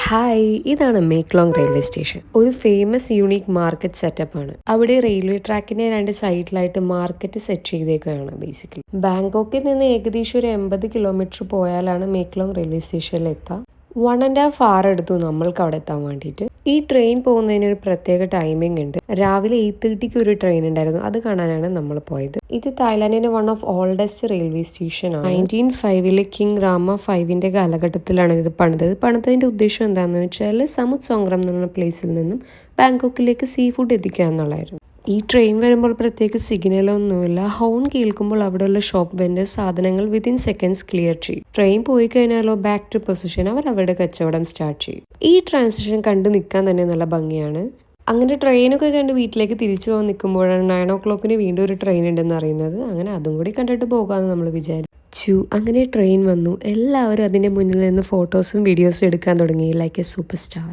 Hi, ഇതാണ് മേക്ലോങ് railway station. ഒരു famous unique market setup ആണ്. അവിടെ റെയിൽവേ ട്രാക്കിന്റെ രണ്ട് സൈഡിലായിട്ട് മാർക്കറ്റ് സെറ്റ് ചെയ്തേക്കാണ് ബേസിക്കലി. ബാങ്കോക്കിൽ നിന്ന് ഏകദേശം ഒരു 80 കിലോമീറ്റർ പോയാലാണ് മേക്ലോങ് റെയിൽവേ സ്റ്റേഷനിൽ എത്താം. 1.5 hour എടുത്തു നമ്മൾക്ക് അവിടെ എത്താൻ വേണ്ടിയിട്ട്. ഈ ട്രെയിൻ പോകുന്നതിന് ഒരു പ്രത്യേക ടൈമിംഗ് ഉണ്ട്. രാവിലെ 8:30 ഒരു ട്രെയിൻ ഉണ്ടായിരുന്നു. അത് കാണാനാണ് നമ്മൾ പോയത്. ഇത് തായ്ലാൻഡിന്റെ one of oldest railway station ആണ്. 1905 കിങ് രാമ 5 കാലഘട്ടത്തിലാണ് ഇത് പണിതതിന്റെ ഉദ്ദേശം എന്താണെന്ന് വെച്ചാൽ സമുദ് സോങ്ഗ്രം എന്ന് പറഞ്ഞ പ്ലേസിൽ നിന്നും ബാങ്കോക്കിലേക്ക് സീ ഫുഡ് എത്തിക്കുക എന്നുള്ളതായിരുന്നു. ഈ ട്രെയിൻ വരുമ്പോൾ പ്രത്യേക സിഗ്നലൊന്നുമില്ല. ഹോൺ കേൾക്കുമ്പോൾ അവിടെയുള്ള ഷോപ്പ് വെൻഡേഴ്സ് സാധനങ്ങൾ വിത്തിൻ സെക്കൻഡ്സ് ക്ലിയർ ചെയ്യും. ട്രെയിൻ പോയി കഴിഞ്ഞാലോ ബാക്ക് ടു പൊസിഷൻ അവർ അവരുടെ കച്ചവടം സ്റ്റാർട്ട് ചെയ്യും. ഈ ട്രാൻസിഷൻ കണ്ടു നിൽക്കാൻ തന്നെ നല്ല ഭംഗിയാണ്. അങ്ങനെ ട്രെയിനൊക്കെ കണ്ട് വീട്ടിലേക്ക് തിരിച്ചു പോകാൻ നിൽക്കുമ്പോഴാണ് 9 o'clock വീണ്ടും ഒരു ട്രെയിൻ ഉണ്ടെന്ന് അറിയുന്നത്. അങ്ങനെ അതും കൂടി കണ്ടിട്ട് പോകാമെന്ന് നമ്മൾ വിചാരിച്ചു. അങ്ങനെ ട്രെയിൻ വന്നു. എല്ലാവരും അതിൻ്റെ മുന്നിൽ നിന്ന് ഫോട്ടോസും വീഡിയോസും എടുക്കാൻ തുടങ്ങി ലൈക്ക് എ സൂപ്പർ സ്റ്റാർ.